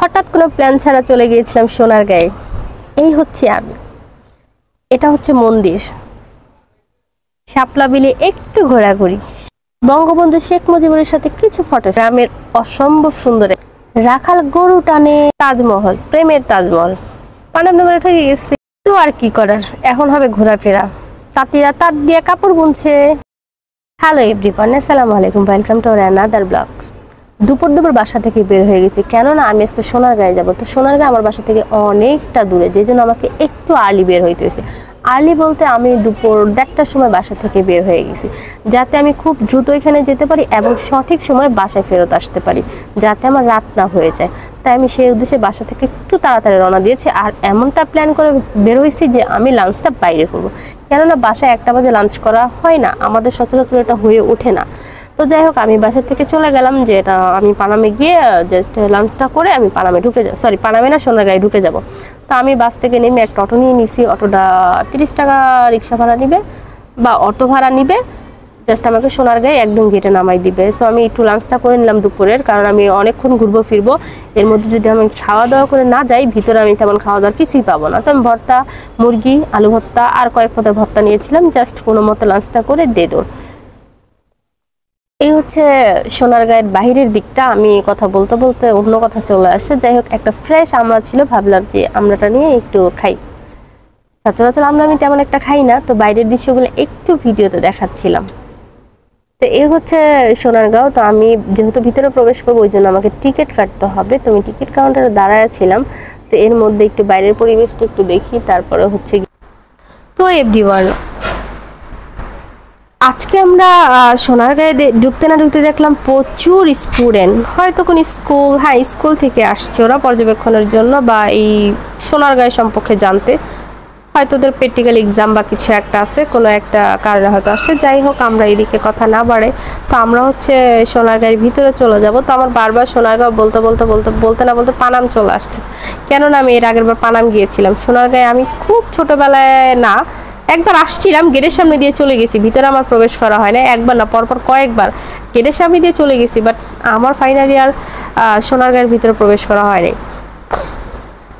হঠাৎ কোনো প্ল্যান ছাড়া চলে গিয়েছিলাম সোনারগাঁয়ে। এই হচ্ছে আমি, এটা হচ্ছে মন্দির, শাপলা বিলে একটু ঘোরাঘুরি, বঙ্গবন্ধু শেখ মুজিবুরের সাথে কিছু ফটো, গ্রামের অসম্ভব সুন্দর রাখাল গরু টানে, তাজমহল, প্রেমের তাজমহল, পানাম নামে ঠকে গেছি। তো আর কি করার, এখন হবে ঘোরাফেরা। তাঁতিরা তাঁত দিয়ে কাপড় বুনছে। হ্যালো এভরিওয়ান, আসসালামু আলাইকুম, ওয়েলকাম টু আনাদার ব্লগ। দুপুর বাসা থেকে বের হয়ে গেছি, কেননা আমি আজকে সোনারগাঁয়ে যাব। তো সোনারগাঁ আমার বাসা থেকে অনেকটা দূরে, যে জন্য আমাকে একটু আর্লি বের হইতে হয়েছে। আর্লি বলতে আমি দুপুর 1টার সময় বাসা থেকে বের হয়ে গেছি, যাতে আমি খুব দ্রুত এখানে যেতে পারি এবং সঠিক সময় বাসায় ফেরত আসতে পারি, যাতে আমার রাত না হয়ে যায়। তাই আমি সেই উদ্দেশ্যে বাসা থেকে একটু তাড়াতাড়ি রওনা দিয়েছি। আর এমনটা প্ল্যান করে বের হয়েছি যে আমি লাঞ্চটা বাইরে করবো, কেননা বাসায় 1টা বাজে লাঞ্চ করা হয় না, আমাদের সচরাচর এটা হয়ে ওঠে না। তো যাই হোক, আমি বাসা থেকে চলে গেলাম, যে এটা আমি পানামে গিয়ে জাস্ট লাঞ্চটা করে আমি পানামে ঢুকে যাব, সরি পানামে না, সোনারগাঁয়ে ঢুকে যাব। তো আমি বাস থেকে নেমে একটা অটো নিয়ে নিছি। অটোটা 30 টাকা রিক্সা ভাড়া নিবে বা অটো ভাড়া নিবে, জাস্ট আমাকে সোনারগাঁয়ে একদম গেটে নামাই দিবে। সো আমি একটু লাঞ্চটা করে নিলাম দুপুরের, কারণ আমি অনেকক্ষণ ঘুরবো ফিরবো, এর মধ্যে যদি আমি খাওয়া দাওয়া করে না যাই ভিতরে, আমি তেমন খাওয়া দাওয়ার কিছুই পাবো না। তো আমি ভর্তা, মুরগি, আলু ভর্তা আর কয়েক পদের ভর্তা নিয়েছিলাম, জাস্ট কোনো মতো লাঞ্চটা করে দে দৌড়। এই হচ্ছে সোনারগাঁয়ের বাহিরের দিকটা। আমি কথা বলতে বলতে অন্য কথা চলে আসছে। যাই হোক, একটা ফ্রেশ আমড়া ছিল, ভাবলাম যে আমড়াটা নিয়ে একটু খাই। সচরাচর আমড়া আমি তেমন একটা খাই না, তো বাইরের দৃশ্যগুলো একটু ভিডিওতে দেখাচ্ছিলাম। তো এই হচ্ছে সোনারগাঁও। তো আমি যেহেতু ভিতরে প্রবেশ করবো, ওই জন্য আমাকে টিকিট কাটতে হবে। তো আমি টিকিট কাউন্টারে দাঁড়ায় ছিলাম। তো এর মধ্যে একটু বাইরের পরিবেশটা একটু দেখি, তারপরে হচ্ছে। তো এভরিওয়ান, আজকে আমরা সোনারগাঁয়ে ঢুকতে না ঢুকতে দেখলাম প্রচুর স্টুডেন্ট, হয়তো কোন স্কুল, হ্যাঁ স্কুল থেকে আসছে ওরা পর্যবেক্ষণের জন্য বা এই সোনারগাঁয়ে সম্পর্কে জানতে, হয়তো ওদের প্র্যাকটিক্যাল এক্সাম বা কিছু একটা আছে, কোনো একটা কারণে হয়তো আসছে। যাই হোক, আমরা এদিকে কথা না বাড়ে, তো আমরা হচ্ছে সোনারগাঁয়ের ভিতরে চলে যাব। তো আমার বারবার সোনারগাঁও বলতে না বলতে পানাম চলে আসছে, কেননা আমি এর আগের বার পানাম গিয়েছিলাম। সোনারগাঁয়ে আমি খুব ছোটোবেলায় না, একবার আসছিলাম, গেটের সামনে দিয়ে চলে গেছি, ভিতরে আমার প্রবেশ করা হয় না, একবার না পরপর কয়েকবার গেটের সামনে দিয়ে চলে গেছি, বাট আমার ফাইনালি আর সোনারগাঁয়ের ভিতরে প্রবেশ করা হয়নি।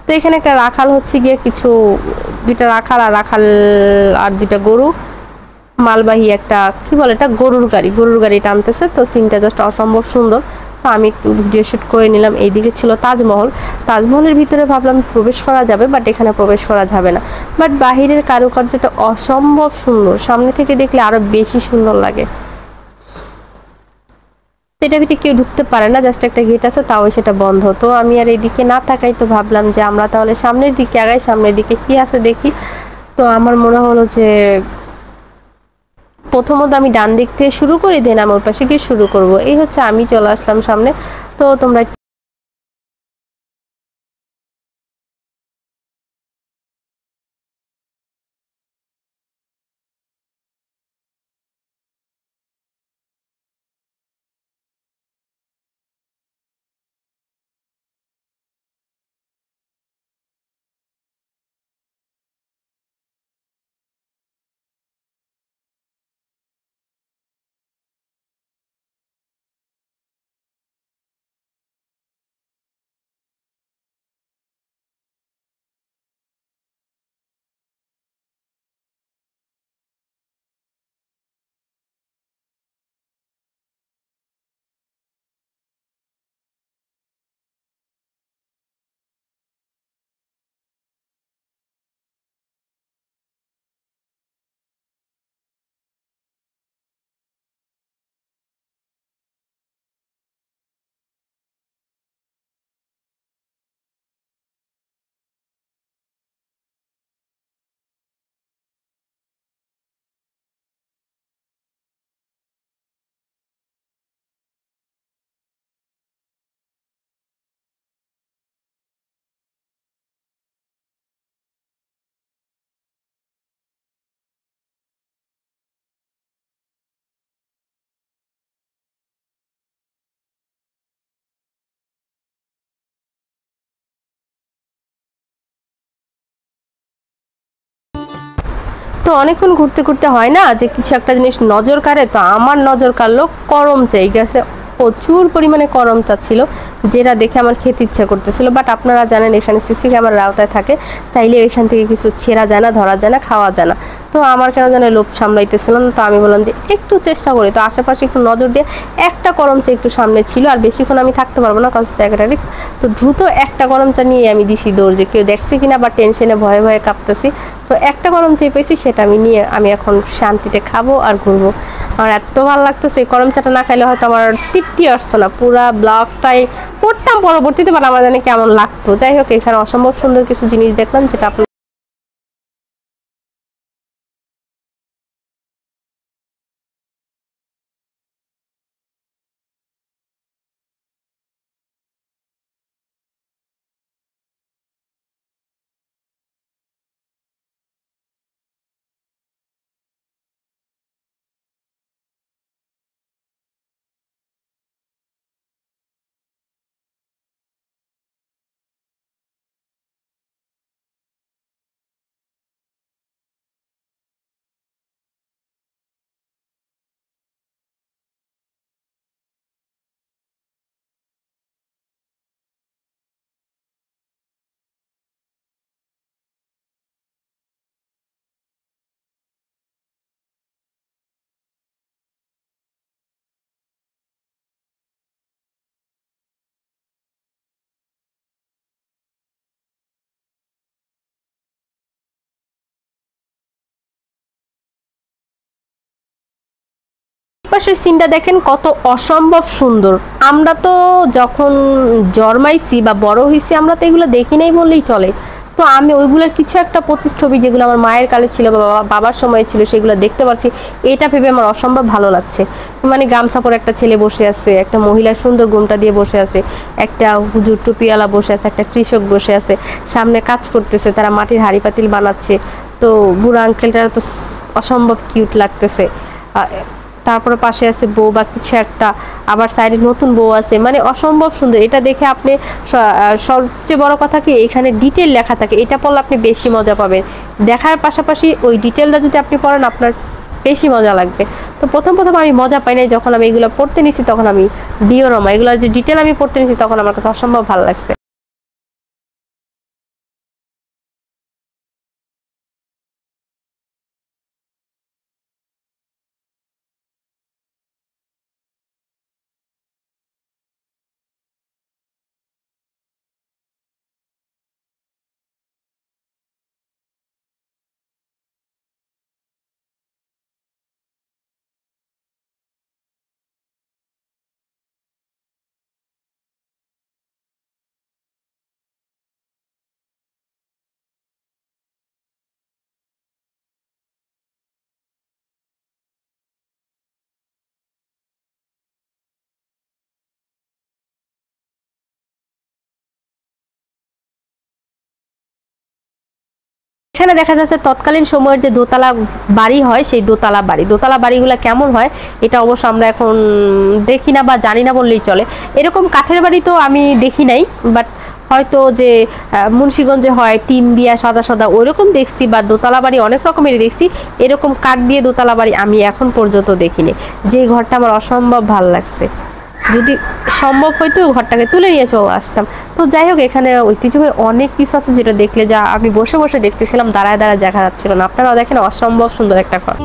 তো এখানে একটা রাখাল হচ্ছে গিয়ে কিছু, দুইটা রাখাল আর দুইটা গরু, মালবাহী একটা কি বলে এটা, গরুর গাড়ি টানতেছে। তো সিনটা জাস্ট অসম্ভব সুন্দর। তো আমি একটু ভিডিও শ্যুট করে নিলাম। এইদিকে ছিল তাজমহলের ভিতরে ভাবলাম প্রবেশ করা যাবে, বাট এখানে প্রবেশ করা যাবে না। বাট বাহিরের কারুকার্যটা অসম্ভব সুন্দর, সামনে থেকে দেখলে আরো বেশি সুন্দর লাগে। এটা ভিতরে কেউ ঢুকতে পারে না, জাস্ট একটা গেট আছে, তাও সেটা বন্ধ। তো আমি আর এইদিকে না তাকাই, তো ভাবলাম যে আমরা তাহলে সামনের দিকে আগাই, সামনের দিকে কি আছে দেখি। তো আমার মনে হলো যে প্রথমত আমি ডান দিক থেকে শুরু করি, দেন আমি ওর পাশে গিয়ে শুরু করব। এই হচ্ছে আমি চলে আসলাম সামনে। তো তোমরা তো অনেকক্ষণ ঘুরতে হয় না যে কিছু একটা জিনিস নজর কাড়ে, তো আমার নজর কাড়লো করমচা। এই গাছে প্রচুর পরিমাণে করমচা ছিল, যেটা দেখে আমার খেতে ইচ্ছা করতেছিল। বাট আপনারা জানেন এখানে সিসি ক্যামেরার আওতায় থাকে, চাইলে এখান থেকে কিছু ছেঁড়া যায় না, ধরা যায় না, খাওয়া যায় না। তো আমার কেন জানে লোভ সামলাইতেছিল না, তো আমি বললাম যে একটু চেষ্টা করি। তো আশেপাশে একটু নজর দিয়ে একটা করমচা একটু সামনে ছিল, আর বেশিক্ষণ আমি থাকতে পারবো না কারণ জায়গাটা রিস্ক। তো দ্রুত একটা করমচা নিয়ে আমি দিছি দৌড়, যে কেউ দেখছে কিনা বা টেনশনে ভয়ে ভয়ে কাঁপতেছি। তো একটা করমচা পেয়েছি, সেটা আমি নিয়ে আমি এখন শান্তিতে খাবো আর ঘুরবো। আমার এত ভালো লাগতেছে, এই করমচাটা না খাইলে হয়তো আমার তৃপ্তি আসতো না। পুরা ব্লগটাই পড়তাম পরবর্তীতে, বাট আমার জানি কেমন লাগতো। যাই হোক, এখানে অসম্ভব সুন্দর কিছু জিনিস দেখলাম, যেটা আপনার পাশের সিনটা দেখেন কত অসম্ভব সুন্দর। আমরা তো যখন জন্মাইছি বা বড় হয়েছি, আমরা তো এগুলো দেখি নাই বললেই চলে। তো আমি ওইগুলোর কিছু একটা প্রতিচ্ছবি যেগুলো আমার মায়ের কালে ছিল বা বাবার সময় ছিল, সেগুলো দেখতে পাচ্ছি। এটা ভেবে আমার অসম্ভব ভালো লাগছে। মানে গামছা পরে একটা ছেলে বসে আছে, একটা মহিলা সুন্দর ঘোমটা দিয়ে বসে আছে, একটা হুজুর টুপিওয়ালা বসে আছে, একটা কৃষক বসে আছে, সামনে কাজ করতেছে, তারা মাটির হাঁড়ি পাতিল বানাচ্ছে। তো বুড়া আঙ্কেলটা তো অসম্ভব কিউট লাগতেছে। তারপরে পাশে আছে বউ বা কিছু একটা, আবার সাইডে নতুন বউ আছে, মানে অসম্ভব সুন্দর। এটা দেখে আপনি সবচেয়ে বড় কথা কি, এখানে ডিটেল লেখা থাকে, এটা পড়লে আপনি বেশি মজা পাবেন। দেখার পাশাপাশি ওই ডিটেলটা যদি আপনি পড়েন, আপনার বেশি মজা লাগবে। তো প্রথম আমি মজা পাই নাই, যখন আমি এগুলো পড়তে নিছি তখন আমি ডিওরমা এগুলোর যে ডিটেল আমি পড়তে নিছি, তখন আমার কাছে অসম্ভব ভালো লাগছে। এখানে দেখা যাচ্ছে তৎকালীন সময়ের যে দোতলা বাড়ি হয়, সেই দোতলা বাড়িগুলো কেমন হয়, এটা অবশ্য আমরা এখন দেখি না বা জানি না বললেই চলে। এরকম কাঠের বাড়ি তো আমি দেখি নাই, বাট হয়তো যে মুন্সিগঞ্জে হয় টিন দিয়া সাদা সাদা ওইরকম দেখছি, বা দোতলা বাড়ি অনেক রকমেরই দেখছি। এরকম কাঠ দিয়ে দোতলা বাড়ি আমি এখন পর্যন্ত দেখিনি। যে ঘরটা আমার অসম্ভব ভালো লাগছে, যদি সম্ভব হয়তো ঘরটাকে তুলে নিয়ে চলে আসতাম। তো যাই হোক, এখানে ঐতিহ্যবাহী অনেক কিছু আছে, যেটা দেখলে যা আমি বসে বসে দেখতেছিলাম, দাঁড়ায় দাঁড়ায় দেখা যাচ্ছিল না। আপনারাও দেখেন, অসম্ভব সুন্দর একটা ঘর।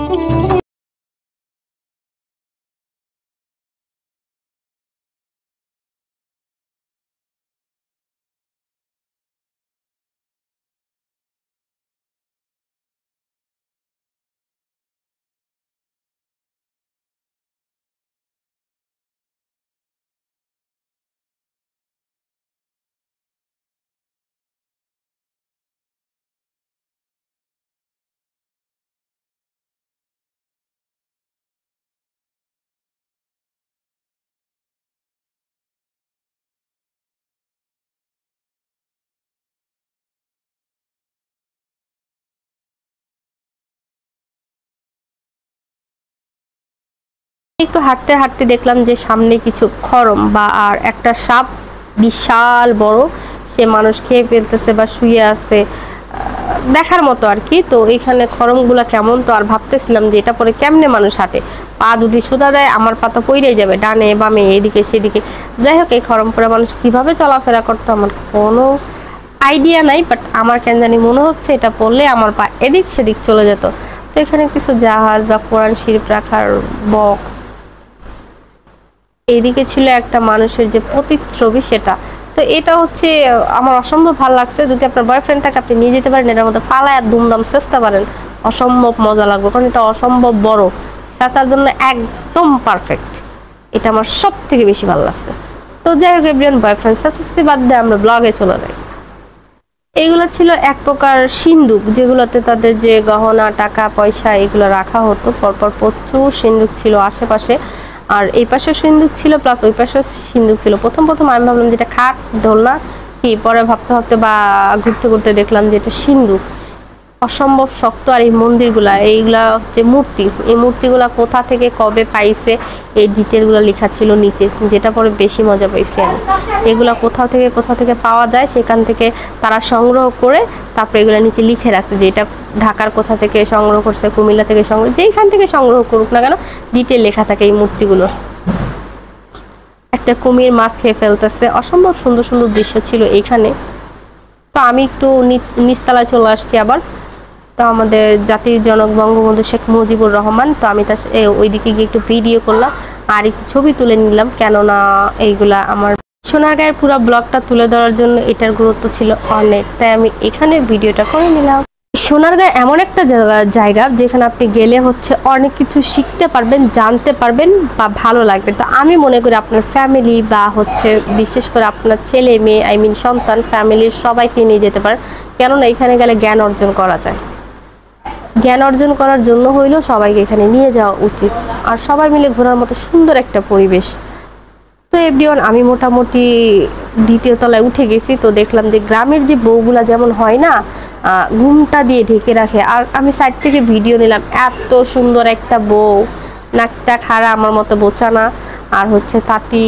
একটু হাঁটতে হাঁটতে দেখলাম যে সামনে কিছু খরম বা আর একটা সাপ, বিশাল বড়, সে মানুষ খেয়ে ফেলতেছে বা শুয়ে আছে। দেখার মতো আর কি। তো এখানে খরমগুলা কেমন, তো আর ভাবতেছিলাম যে এটা পরে কেমনে মানুষ হাঁটে, পা যদি সোজা দেয় আমার পা তো পইরেই যাবে, ডানে বামে এদিকে সেদিকে। যাই হোক, এই খরম পরে মানুষ কিভাবে চলাফেরা করতো আমার কোনো আইডিয়া নাই, বাট আমার কেন জানি মনে হচ্ছে এটা পড়লে আমার পা এদিক সেদিক চলে যেত। তো এখানে কিছু জাহাজ বা কোরআন শরীফ রাখার বক্স, এইদিকে ছিল একটা মানুষের যে প্রতিচ্ছবি সেটা। তো এটা হচ্ছে আমার অসম্ভব ভালো লাগছে। যদি আপনার বয়ফ্রেন্ডটাকে আপনি নিয়ে যেতে পারেন, এটার মধ্যে ফালায় দুমদাম চেষ্টা পারেন, অসম্ভব মজা লাগবে, কারণ এটা অসম্ভব বড়, চেঁচার জন্য একদম পারফেক্ট। এটা আমার সব থেকে বেশি ভালো লাগছে। তো যাই হোক এভরিওয়ান, বয়ফ্রেন্ড চেঁচাচ্ছি বাদ দিয়ে আমরা ব্লগে চলে যাই। এইগুলো ছিল এক প্রকার সিন্দুক, যেগুলোতে তাদের যে গহনা টাকা পয়সা এগুলো রাখা হতো। পরপর প্রচুর সিন্দুক ছিল আশেপাশে, আর এই পাশে সিন্দুক ছিল প্লাস ওই পাশে সিন্দুক ছিল। প্রথম আমি ভাবলাম যেটা খাট দোলনা কি, পরে ভাবতে ভাবতে বা ঘুরতে ঘুরতে দেখলাম যে এটা সিন্দুক। অসম্ভব শক্ত। আর এই মন্দিরগুলা, এইগুলা হচ্ছে মূর্তি, এই মূর্তিগুলা কোথা থেকে কবে পাইছে এই ডিটেলগুলো লেখা ছিল নিচে, যেটা পরে বেশি মজা পাইছি আমি। এগুলা কোথা থেকে পাওয়া যায় সেখান থেকে তারা সংগ্রহ করে তারপরে এগুলো নিচে লিখে রাখছে যে এটা ঢাকার কোথা থেকে সংগ্রহ করছে, কুমিল্লা থেকে সংগ্রহ, যেইখান থেকে সংগ্রহ করুক না কেন ডিটেল লেখা থাকে এই মূর্তিগুলো। একটা কুমির মাছ খেয়ে ফেলতেছে, অসম্ভব সুন্দর সুন্দর দৃশ্য ছিল এইখানে। তো আমি একটু নিচতলায় চলে আসছি আবার। তো আমাদের জাতির জনক বঙ্গবন্ধু শেখ মুজিবুর রহমান, তো আমি তার ওইদিকে গিয়ে একটু ভিডিও করলাম আর একটু ছবি তুলে নিলাম, কেননা এইগুলা আমার সোনারগাঁয়ের পুরো ব্লগটা তুলে ধরার জন্য এটার গুরুত্ব ছিল অনেক, তাই আমি এখানে ভিডিওটা করে নিলাম। সোনারগাঁ এমন একটা জায়গা যেখানে আপনি গেলে হচ্ছে অনেক কিছু শিখতে পারবেন, জানতে পারবেন বা ভালো লাগবে। তো আমি মনে করি আপনার ফ্যামিলি বা হচ্ছে বিশেষ করে আপনার ছেলে মেয়ে সন্তান ফ্যামিলির সবাইকে নিয়ে যেতে পারেন, কেননা এখানে গেলে জ্ঞান অর্জন করা যায়। জ্ঞান অর্জন করার জন্য হইলেও সবাইকে এখানে নিয়ে যাওয়া উচিত, আর সবাই মিলে ঘোরার মতো সুন্দর একটা পরিবেশ। তো এভরিওয়ান, আমি মোটামুটি দ্বিতীয় তলায় উঠে গেছি। তো দেখলাম যে গ্রামের যে বউগুলা যেমন হয় না, ঘুমটা দিয়ে ঢেকে রাখে, আর আমি সাইড থেকে ভিডিও নিলাম। এত সুন্দর একটা বউ, নাকটা খাড়া আমার মতো বোচানা, আর হচ্ছে তাঁতি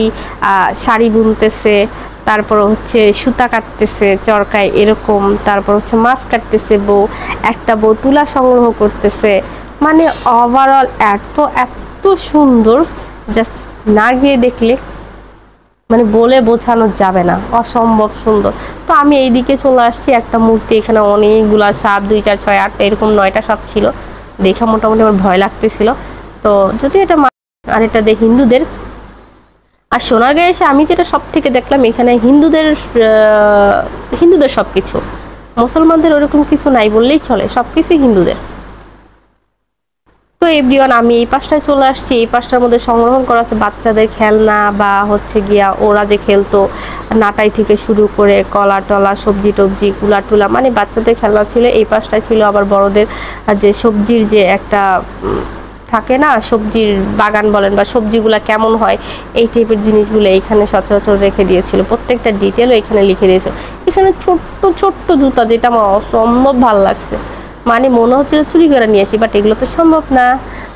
শাড়ি বুনতেছে, তারপর হচ্ছে সুতা কাটতেছে চরকায় এরকম, তারপর হচ্ছে মাছ কাটতেছে বউ, একটা বউ তুলা সংগ্রহ করতেছে। মানে ওভারঅল এত এত সুন্দর, জাস্ট না গিয়ে দেখলে মানে বলে বোঝানো যাবে না, অসম্ভব সুন্দর। তো আমি এইদিকে চলে আসছি, একটা মূর্তি, এখানে অনেকগুলা সাপ, 2 4 6 8 এরকম 9টা সাপ ছিল, দেখা মোটামুটি আমার ভয় লাগতেছিল। তো যদি এটা আর এটা দেখ হিন্দুদের। আর সোনারগাঁয়ে এসে আমি যেটা সব থেকে দেখলাম, এখানে হিন্দুদের সবকিছু, মুসলমানদের ওরকম কিছু নাই বললেই চলে, সবকিছু হিন্দুদের। তো এভরিওয়ান, আমি এই পাশটায় চলে আসছি। এই পাশটার মধ্যে সংগ্রহণ করা আছে বাচ্চাদের খেলনা বা হচ্ছে গিয়া ওরা যে খেলতো নাটাই থেকে শুরু করে কলা টলা সবজি টবজি কুলা টুলা, মানে বাচ্চাদের খেলনা ছিল। এই পাশটায় ছিল আবার বড়দের যে সবজির যে একটা থাকে না, সবজির বাগান বলেন বা সবজিগুলা কেমন হয় এই টাইপের জিনিসগুলো এইখানে সচরাচর রেখে দিয়েছিল, প্রত্যেকটা ডিটেলও এখানে লিখে দিয়েছিল। এখানে ছোট্ট ছোট্ট জুতা, যেটা আমার অসম্ভব ভালো লাগছে, মানে মনে হচ্ছিল চুরি করে নিয়েছি, বাট এগুলো তো সম্ভব না।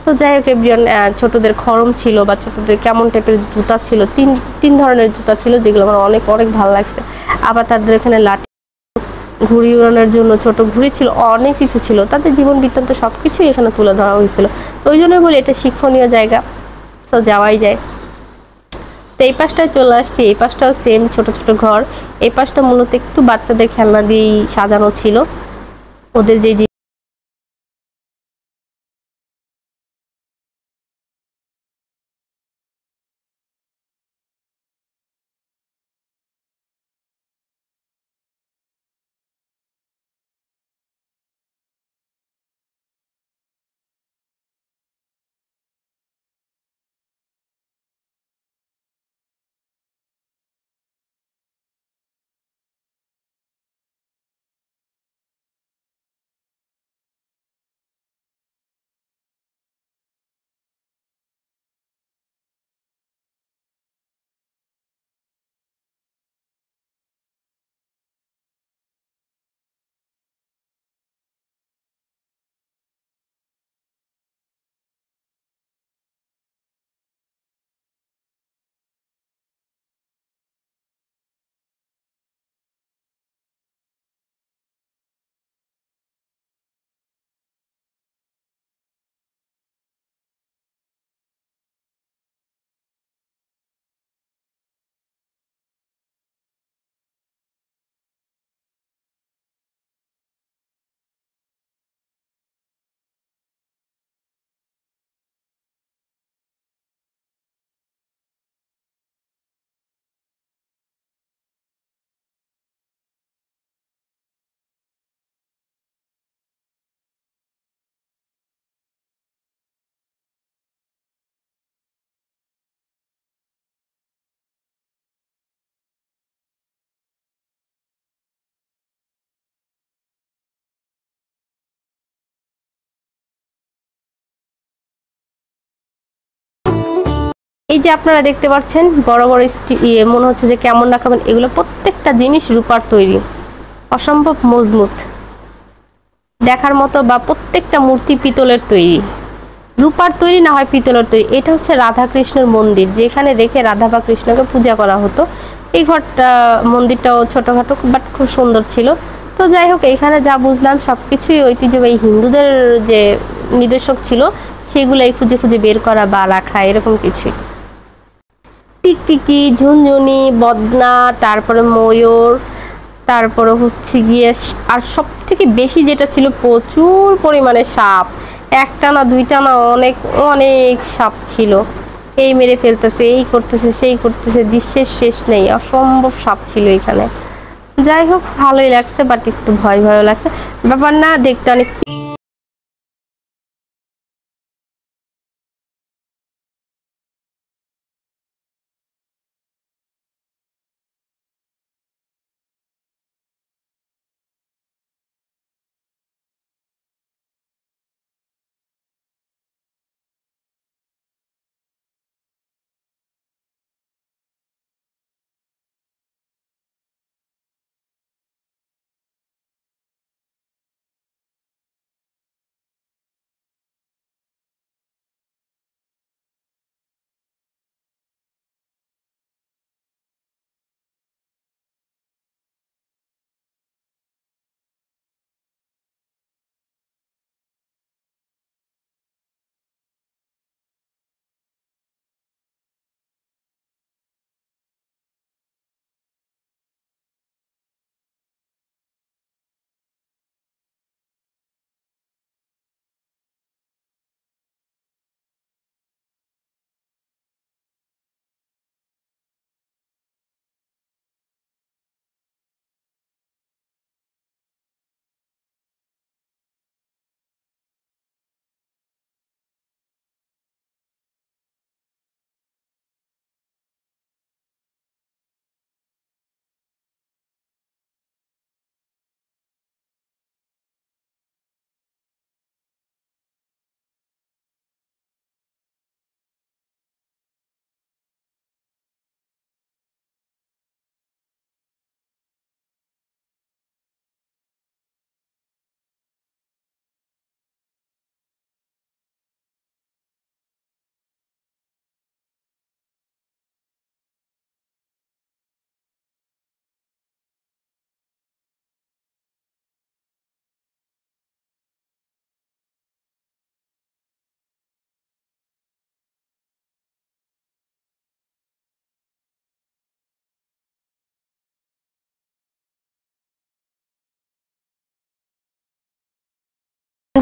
তো যাই হোক এভরিওয়ান, ছোটদের খরম ছিল বা ছোটদের কেমন টাইপের জুতা ছিল, তিন ধরনের জুতা ছিল, যেগুলো আমার অনেক অনেক ভালো লাগছে। আবার তাদের এখানে লাঠি, ঘুড়ি উড়ানোর জন্য ছোট ঘুড়ি ছিল, অনেক কিছু ছিল, তাদের জীবন বৃত্তান্ত সবকিছুই এখানে তুলে ধরা হয়েছিল। তো ওই জন্যই বলি এটা শিক্ষণীয় জায়গা, সো যাওয়াই যায়। তো এই পাশটায় চলে আসছি, এই পাশটাও সেম ছোট ছোট ঘর। এই পাশটা মূলত একটু বাচ্চাদের খেলনা দিয়েই সাজানো ছিল, ওদের যে এই যে আপনারা দেখতে পাচ্ছেন বড় বড় মনে হচ্ছে যে কেমন রাখাবেন, এগুলো প্রত্যেকটা জিনিস রূপার তৈরি, অসম্ভব মজবুত দেখার মতো, বা প্রত্যেকটা মূর্তি পিতলের তৈরি, রূপার তৈরি না হয় পিতলের তৈরি। এটা হচ্ছে রাধা কৃষ্ণের মন্দির, যেখানে রেখে রাধা বা কৃষ্ণকে পূজা করা হতো। এই ঘরটা মন্দিরটাও ছোটখাটো বাট খুব সুন্দর ছিল। তো যাই হোক, এখানে যা বুঝলাম সবকিছুই ঐতিহ্যবাহী হিন্দুদের যে নির্দেশক ছিল সেগুলোই খুঁজে খুঁজে বের করা বা রাখা, এরকম কিছুই। টিকটিকি, ঝুনঝুনি, বদনা, তারপরে ময়ূর, তারপরে হচ্ছে গিয়ে আর সব থেকে বেশি যেটা ছিল প্রচুর পরিমাণে সাপ, একটা না দুইটা না, অনেক অনেক সাপ ছিল। এই মেরে ফেলতেছে, এই করতেছে, সেই করতেছে, দৃশ্যের শেষ নেই, অসম্ভব সাপ ছিল এখানে। যাই হোক, ভালোই লাগছে বাট একটু ভয় ভয়ও লাগছে, ব্যাপার না, দেখতে অনেক।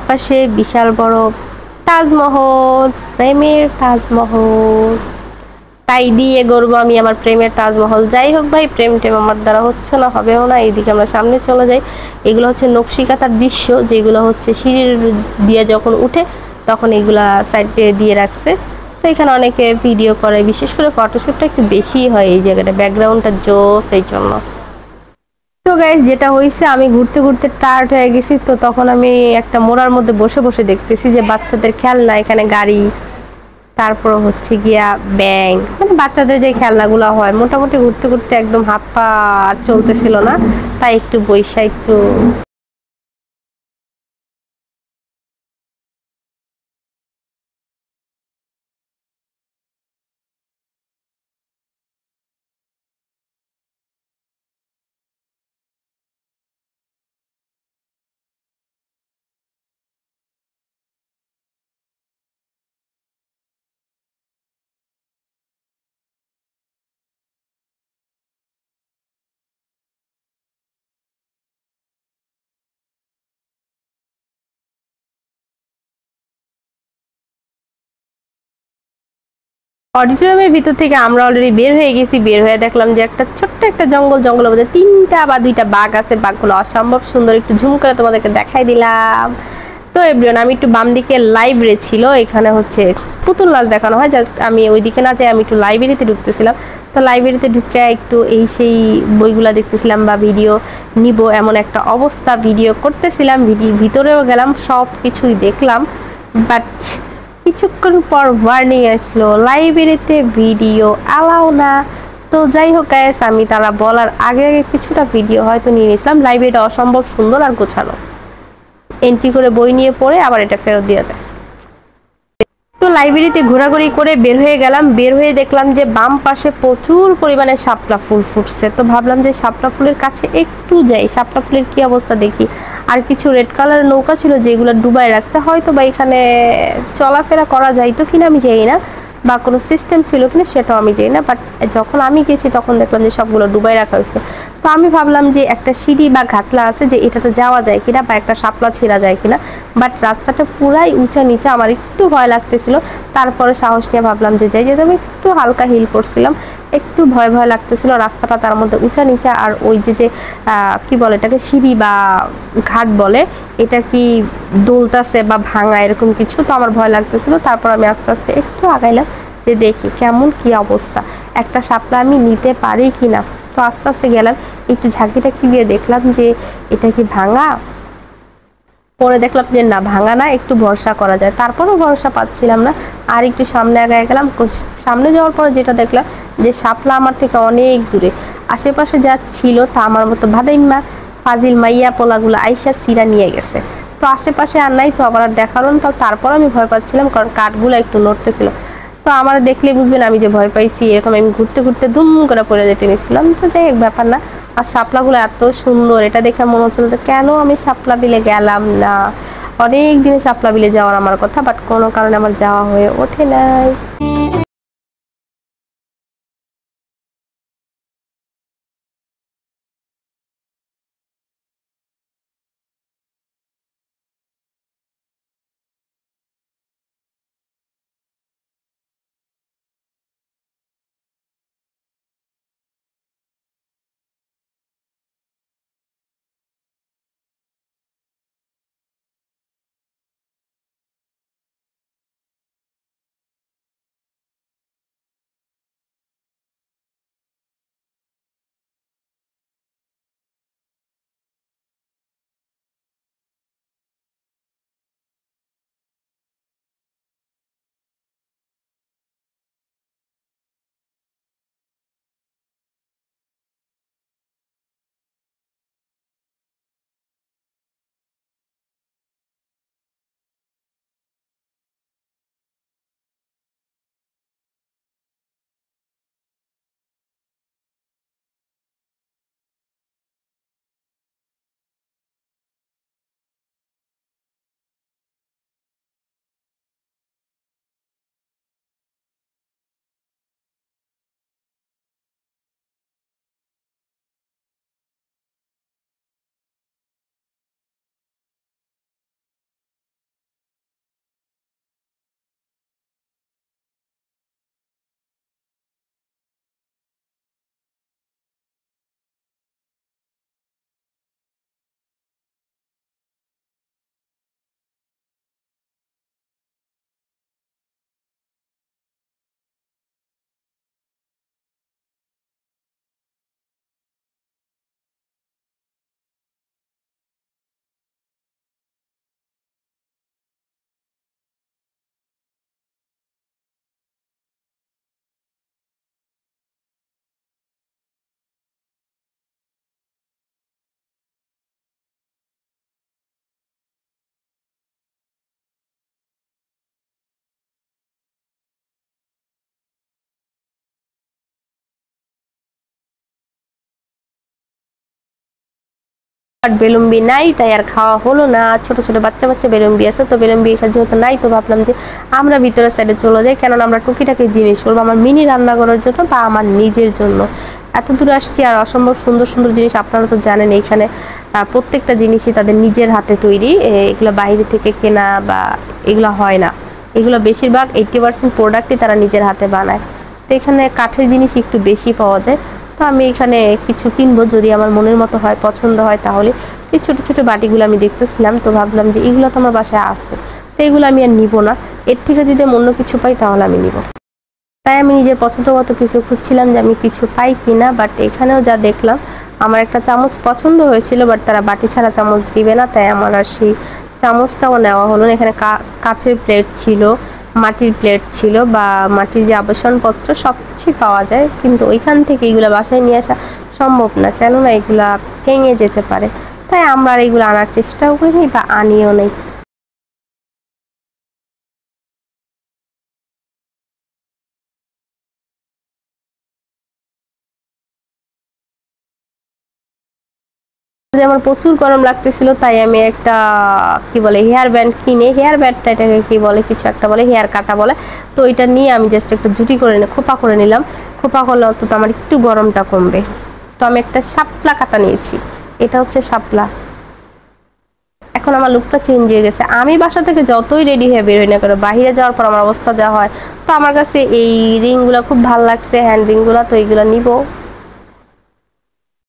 পাশে বিশাল বড় তাজমহল, প্রেমের তাজমহল, তাই দিয়ে গর্ব আমি আমার প্রেমের তাজমহল। যাই হোক ভাই, প্রেম টেম আমার দ্বারা হচ্ছে না, হবেও না। এইদিকে আমরা সামনে চলে যাই। এগুলো হচ্ছে নকশিকাতার দৃশ্য, যেগুলো হচ্ছে সিঁড়ির দিয়ে যখন উঠে তখন এগুলা সাইডে দিয়ে রাখছে। তো এখানে অনেকে ভিডিও করে, বিশেষ করে ফটোশ্যুটটা একটু বেশি হয় এই জায়গাটা, ব্যাকগ্রাউন্ডটা জোস, এই জন্য। তো গাইস, যেটা হয়েছে, আমি ঘুরতে ঘুরতে টায়ার্ড হয়ে গেছি। তো তখন আমি একটা মোড়ার মধ্যে বসে বসে দেখতেছি যে বাচ্চাদের খেলনা, এখানে গাড়ি, তারপর হচ্ছে গিয়া ব্যাং, মানে বাচ্চাদের যে খেলনাগুলো হয়। মোটামুটি ঘুরতে ঘুরতে একদম হাত পা চলতেছিল না, তাই একটু বইসা একটু অডিটোরিয়ামের ভিতর থেকে আমরা অলরেডি বের হয়ে গেছি। বের হয়ে দেখলাম যে একটা ছোট্ট একটা জঙ্গলের মধ্যে 3টা বা 2টা বাঘ আছে। বাঘগুলো অসম্ভব সুন্দর, একটু ঝুম করে তোমাদেরকে দেখাই দিলাম। তো এভরিওয়ান, আমি একটু বাম দিকে লাইব্রেরি ছিল, এখানে হচ্ছে পুতুল নাচ দেখানো হয়। জাস্ট আমি ওইদিকে না যাই, আমি একটু লাইব্রেরিতে ঢুকতেছিলাম। তো লাইব্রেরিতে ঢুকে একটু এই সেই বইগুলা দেখতেছিলাম বা ভিডিও নিব এমন একটা অবস্থা, ভিডিও করতেছিলাম। ভিতরেও গেলাম, সব কিছুই দেখলাম। বাট কি কিছুক্ষণ পর ওয়ার্নিং আসলো লাইব্রেরিতে ভিডিও অ্যালাউ না। তো যাই হোক গাইস, আমি তারা বলার আগে আগে কিছুটা ভিডিও হয়তো নিয়ে নিয়েছিলাম। লাইব্রেরিটা অসম্ভব সুন্দর আর গোছানো, এন্ট্রি করে বই নিয়ে পড়ে আবার এটা ফেরত দেওয়া যায়। তো লাইব্রেরিতে ঘোরাঘুরি করে বের হয়ে গেলাম। বের হয়ে দেখলাম যে বাম পাশে প্রচুর পরিমাণে শাপলা ফুল ফুটছে। তো ভাবলাম যে শাপলা ফুলের কাছে একটু যাই, শাপলা ফুলের কি অবস্থা দেখি। আর কিছু রেড কালারের নৌকা ছিল যেগুলো ডুবাই রাখছে, হয়তো বা এখানে চলাফেরা করা যাইতো কিনা আমি জানি না, বা কোনো সিস্টেম ছিল কিনা সেটাও আমি জানি না। বাট যখন আমি গেছি তখন দেখলাম যে সবগুলো ডুবাই রাখা হয়েছে। তো আমি ভাবলাম যে একটা সিঁড়ি বা ঘাটলা আছে যে এটাতে যাওয়া যায় কিনা, বা একটা শাপলা ছিঁড়া যায় কিনা। বাট রাস্তাটা পুরাই উঁচা নিচা, আমার একটু ভয় লাগতেছিল। তারপরে সাহস নিয়ে ভাবলাম যে যাই, যেহেতু আমি একটু হালকা হিল করছিলাম, একটু ভয় ভয় লাগতেছিল। রাস্তাটা তার মধ্যে উঁচা নিচা, আর ওই যে কি বলে এটাকে, সিঁড়ি বা ঘাট বলে, এটা কি দোলতাছে বা ভাঙা এরকম কিছু। তো আমার ভয় লাগতেছিল। তারপর আমি আস্তে আস্তে একটু আগাইলাম যে দেখি কেমন কি অবস্থা, একটা শাপলা আমি নিতে পারি কিনা। তো আস্তে আস্তে গেলাম, একটু ঝাঁকিটা কি দিয়ে দেখলাম যে এটা কি ভাঙা। পরে দেখলাম যে না, ভাঙা না, একটু ভরসা করা যায়। তারপরেও ভরসা পাচ্ছিলাম না, আর একটু সামনে আগায় গেলাম। সামনে যাওয়ার পরে যেটা দেখলাম যে শাপলা আমার থেকে অনেক দূরে। আশেপাশে যা ছিল তা আমার মতো ভাদাইম্মা ফাজিল মাইয়া পোলাগুলো আইসা সিরা নিয়ে গেছে। তো আশেপাশে আর নাই, তো আবার আর দেখালো না। তো তারপর আমি ভয় পাচ্ছিলাম, কারণ কাঠগুলো একটু নড়তেছিল। তো আমার দেখলে বুঝবেন আমি যে ভয় পাইছি, এরকম আমি ঘুরতে ঘুরতে দুম করে পড়ে যেতে নিয়েছিলাম। তো যাই হোক, ব্যাপার না। আর শাপলাগুলো এত সুন্দর, এটা দেখে মনে হচ্ছিল যে কেন আমি শাপলা বিলে গেলাম না। অনেক দিনে শাপলা বিলে যাওয়ার আমার কথা, বাট কোনো কারণে আমার যাওয়া হয়ে ওঠে নাই। বাট বেলুম্বি নাই, তাই আর খাওয়া হলো না। ছোট ছোট বাচ্চা বাচ্চা বেলুম্বি আছে, তো বেলুম্বি এখানে যেহেতু নাই, তো ভাবলাম যে আমরা ভিতরের সাইডে চলে যাই, কেননা আমরা টুকিটাকি জিনিস করবো আমার মিনি রান্নাঘরের জন্য বা আমার নিজের জন্য। এত দূরে আসছি, আর অসম্ভব সুন্দর সুন্দর জিনিস। আপনারা তো জানেন এইখানে প্রত্যেকটা জিনিসই তাদের নিজের হাতে তৈরি, এগুলো বাইরে থেকে কেনা বা এগুলো হয় না। এগুলো বেশিরভাগ 80% প্রোডাক্টই তারা নিজের হাতে বানায়। তো এখানে কাঠের জিনিস একটু বেশি পাওয়া যায়। তো আমি এখানে কিছু কিনবো, যদি আমার মনের মতো হয়, পছন্দ হয় তাহলে। এই ছোটো ছোটো বাটিগুলো আমি দেখতেছিলাম, তো ভাবলাম যে এগুলো তো আমার বাসায় আসছে, তো এগুলো আমি আর নিব না। এর থেকে যদি অন্য কিছু পাই তাহলে আমি নিব। তাই আমি নিজের পছন্দ মতো কিছু খুঁজছিলাম যে আমি কিছু পাই কিনা। বাট এখানেও যা দেখলাম, আমার একটা চামচ পছন্দ হয়েছিল, বাট তারা বাটি ছাড়া চামচ দিবে না, তাই আমার আর সেই চামচটাও নেওয়া হলো না। এখানে কাঠের প্লেট ছিল, মাটির প্লেট ছিল বা মাটির যে আবাসনপত্র সব কিছুই পাওয়া যায়, কিন্তু ওইখান থেকে এগুলো বাসায় নিয়ে আসা সম্ভব না, কেননা এগুলা ভেঙে যেতে পারে। তাই আমরা আর এগুলো আনার চেষ্টাও করিনি বা আনিও নেই। আমার প্রচুর গরম লাগতেছিল, তাই আমি একটা কি বলে হেয়ার ব্যান্ড কিনে, হেয়ার ব্যান্ডটা এটাকে কি বলে, কিছু একটা বলে, হেয়ার কাটা বলে, তো এটা নিয়ে আমি জাস্ট একটা জুটি করে খোপা করে নিলাম। খোপা করলে অন্তত আমার একটু গরমটা কমবে। তো আমি একটা শাপলা কাটা নিয়েছি, এটা হচ্ছে শাপলা। এখন আমার লুকটা চেঞ্জ হয়ে গেছে। আমি বাসা থেকে যতই রেডি হয়ে বের হই না কেন, বাইরে যাওয়ার পর আমার অবস্থা যা হয়, তো আমার কাছে এই রিংগুলো খুব ভালো লাগছে, হ্যান্ড রিংগুলো, তো এইগুলো নিব।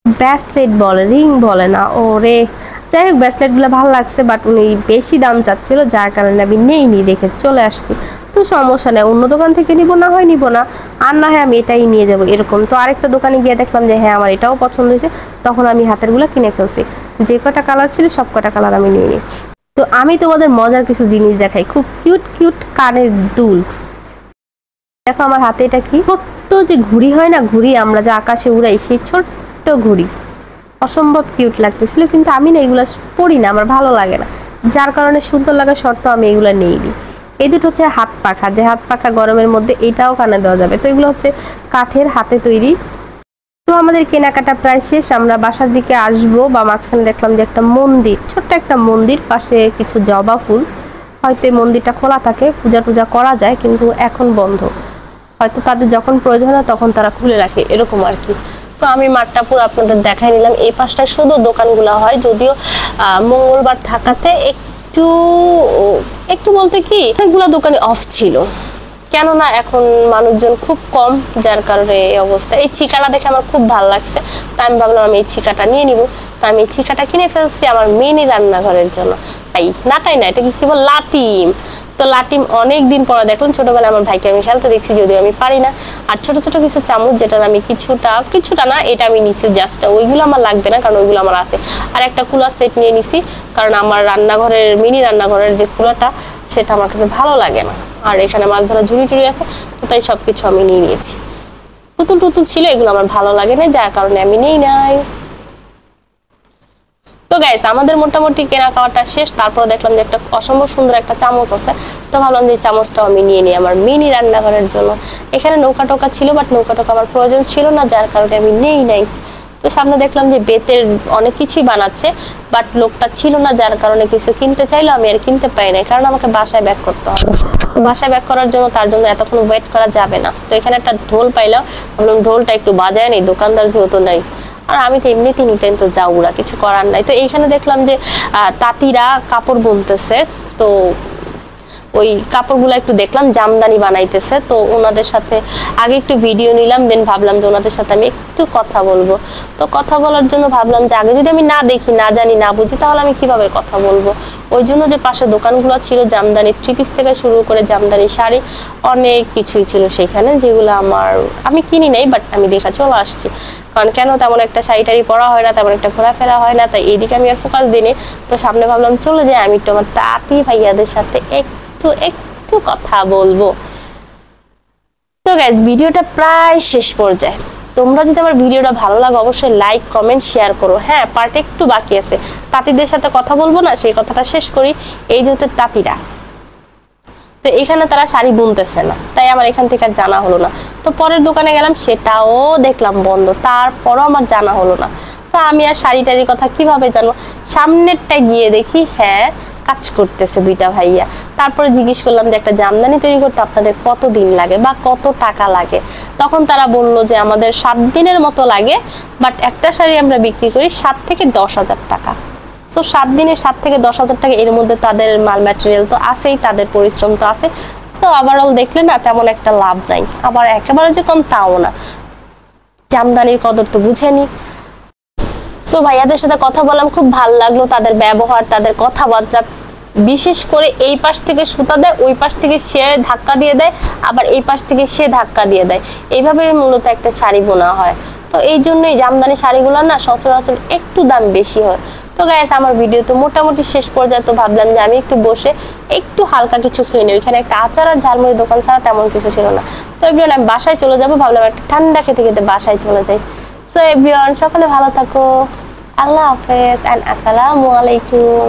ব্রেসলেট বলে, রিং বলে না, ওরে যাই হোক, ব্রেসলেটগুলো ভালো লাগছে, বাট উনি বেশি দাম চাচ্ছিল, যার কারণে আমি নেইনি, রেখে চলে আসছি। তো সমস্যা নেই, অন্য দোকান থেকে নিব, না হয় নিব না, আর না হয় আমি এটাই নিয়ে যাব এরকম। তো আরেকটা দোকানে গিয়ে দেখলাম যে হ্যাঁ আমার এটাও পছন্দ হয়েছে, তখন আমি হাতেরগুলো কিনে ফেলছি। যে কটা কালার ছিল সব কটা কালার আমি নিয়ে নিয়েছি। তো আমি তোমাদের মজার কিছু জিনিস দেখাই, খুব কিউট কিউট কানের দুল। দেখো আমার হাতে এটা কি, ছোট্ট যে ঘুড়ি হয় না, ঘুড়ি আমরা যে আকাশে উড়াই, সেই ছোট্ট ঘুড়ি, অসম্ভব কিউট লাগতেছিল, কিন্তু আমি না এগুলো পরি না, আমার ভালো লাগে না, যার কারণে সুন্দর লাগা শর্ত আমি এগুলো নেইনি। এই দুটো হচ্ছে হাত পাখা, যে হাত পাখা গরমের মধ্যে এটাও কানে দেওয়া যাবে। তো এগুলো হচ্ছে কাঠের, হাতে তৈরি। তো আমাদের কেনাকাটা প্রায় শেষ, আমরা বাসার দিকে আসবো, বা মাঝখানে দেখলাম যে একটা মন্দির, ছোট্ট একটা মন্দির, পাশে কিছু জবা ফুল, হয়তো এই মন্দিরটা খোলা থাকে, পূজা টুজা করা যায়, কিন্তু এখন বন্ধ, হয়তো তাদের যখন প্রয়োজন হয় তখন তারা খুলে রাখে, এরকম আর কি। তো আমি মাঠটা পুরো আপনাদের দেখাই নিলাম। এই পাশটা শুধু দোকানগুলো হয়, যদিও মঙ্গলবার থাকাতে একটু একটু বলতে কি অনেকগুলো দোকানে অফ ছিল, কেননা এখন মানুষজন খুব কম, যার কারণে এই অবস্থা। এই চিকাটা দেখে আমার খুব ভালো লাগছে, তাই আমি ভাবলাম আমি এই চিকাটা নিয়ে নিব। তো আমি এই চিকাটা কিনে ফেলছি আমার মিনি রান্নাঘরের জন্য। তাই নাটাই না, এটা কি বল, লাটিম। তো লাটিম অনেক দিন পরে দেখলাম, ছোটবেলায় আমার ভাইকে আমি খেলতে দেখছি, যদিও আমি পারি না। আর ছোট ছোট কিছু চামচ, যেটা আমি কিছুটা না, এটা আমি নিচ্ছি জাস্ট, ওইগুলো আমার লাগবে না, কারণ ওইগুলো আমার আছে। আর একটা কুলার সেট নিয়ে নিছি, কারণ আমার রান্নাঘরের মিনি রান্নাঘরের যে কুলারটা, সেটা আমার কাছে ভালো লাগে না। আর এখানে মাছ ধরা ঝুড়ি টুড়ি আছে, তো তাই সবকিছু আমি নিয়ে নিয়েছি। পুতুল টুতুল ছিল, এগুলো আমার ভালো লাগে না, যার কারণে আমি নেই নাই। তো গাইস, আমাদের মোটামুটি কেনা খাওয়াটা শেষ। তারপর দেখলাম যে একটা অসম্ভব সুন্দর একটা চামচ আছে, তো ভাবলাম যে চামচটাও আমি নিয়ে নিই আমার মিনি রান্নাঘরের জন্য। এখানে নৌকা টোকা ছিল, বাট নৌকা টোকা আমার প্রয়োজন ছিল না, যার কারণে আমি নেই নাই। তো সামনে দেখলাম যে বেতের অনেক কিছুই বানাচ্ছে, বাট লোকটা ছিল না, যার কারণে কিছু কিনতে চাইলো, আমি আর কিনতে পারি নাই, কারণ আমাকে বাসায় ব্যাক করতে হবে। বাসায় ব্যাক করার জন্য, তার জন্য এতক্ষণ ওয়েট করা যাবে না। তো এখানে একটা ঢোল পাইলাম, ভাবলাম ঢোলটা একটু বাজায় নেই, দোকানদার যেহেতু নাই, আর আমি তো এমনিতেই নিতেন, তো যাওরা কিছু করার নাই। তো এইখানে দেখলাম যে তাঁতিরা কাপড় বুনতেছে, তো ওই কাপড়গুলো একটু দেখলাম, জামদানি বানাইতেছে। তো ওনাদের সাথে আগে একটু ভিডিও নিলাম, দেন ভাবলাম যে ওনাদের সাথে আমি একটু কথা বলবো। তো কথা বলার জন্য ভাবলাম যে আগে যদি আমি না দেখি, না জানি, না বুঝি, তাহলে আমি কিভাবে কথা বলবো। ওই জন্য যে পাশে দোকানগুলো ছিল, জামদানি থ্রি পিস থেকে শুরু করে জামদানি শাড়ি, অনেক কিছুই ছিল সেখানে, যেগুলো আমি কিনি নাই, বাট আমি দেখা চলে আসছি। কারণ কেন, তেমন একটা শাড়ি টাড়ি পরা হয় না, তেমন একটা ঘোরাফেরা হয় না, তাই এইদিকে আমি আর ফোকাস দিইনি। তো সামনে ভাবলাম চলে যাই, আমি একটু আমার তাঁতি ভাইয়াদের সাথে একটু কথা বলবো। তো গাইস, ভিডিওটা প্রায় শেষ পর্যায়ে। তোমরা যদি আমার ভিডিওটা ভালো লাগে, অবশ্যই লাইক, কমেন্ট, শেয়ার করো। হ্যাঁ, পার্ট একটু বাকি আছে, তাঁতিদের সাথে কথা বলবো না, সেই কথাটা শেষ করি। এই যে হচ্ছে তাঁতিরা, তো এখানে তারা শাড়ি বুনতেছে না, তাই আমার এখান থেকে আর জানা হলো না। তো পরের দোকানে গেলাম, সেটাও দেখলাম বন্ধ, তারপরও আমার জানা হলো না। তো আমি আর শাড়ি টাড়ির কথা কিভাবে জানবো, সামনেরটায় গিয়ে দেখি হ্যাঁ কাজ করতেছে দুইটা ভাইয়া। তারপরে জিজ্ঞেস করলাম যে একটা জামদানি তৈরি করতে আপনাদের কত দিন লাগে বা কত টাকা লাগে। তখন তারা বলল যে আমাদের 7 দিনের মতো লাগে, বাট একটা শাড়ি আমরা বিক্রি করি 7 থেকে 10,000 টাকা। সো 7 দিনে 7 থেকে 10,000 টাকা, এর মধ্যে তাদের মাল ম্যাটেরিয়াল তো আছেই, তাদের পরিশ্রম তো আছে। সো ওভারঅল দেখলে না তেমন একটা লাভ নাই, আবার একেবারে যে কম তাও না, জামদানির কদর তো বুঝেনি। সো ভাইয়াদের সাথে কথা বললাম, খুব ভালো লাগলো তাদের ব্যবহার, তাদের কথাবার্তা। বিশেষ করে এই পাশ থেকে সুতা দেয়, ওই পাশ থেকে সে ধাক্কা দিয়ে দেয়, আবার এই পাশ থেকে সে ধাক্কা দিয়ে দেয়, এইভাবে মূলত একটা শাড়ি বোনা হয়। তো তো এই জন্যই জামদানি শাড়িগুলো না সচরাচর একটু দাম বেশি হয়। তো গাইস আমার ভিডিও তো মোটামুটি শেষ পর্যায়ে, তো ভাবলাম যে আমি একটু বসে একটু হালকা কিছু খেয়ে নিই। ওইখানে একটা আচার আর ঝালমুড়ি দোকান ছাড়া তেমন কিছু ছিল না। তো এভরিওয়ান আমি বাসায় চলে যাবো, ভাবলাম একটা ঠান্ডা খেতে খেতে বাসায় চলে যাই। সো এভরিওয়ান সকালে ভালো থাকো, আল্লাহ হাফেজ এন্ড আসসালামু আলাইকুম।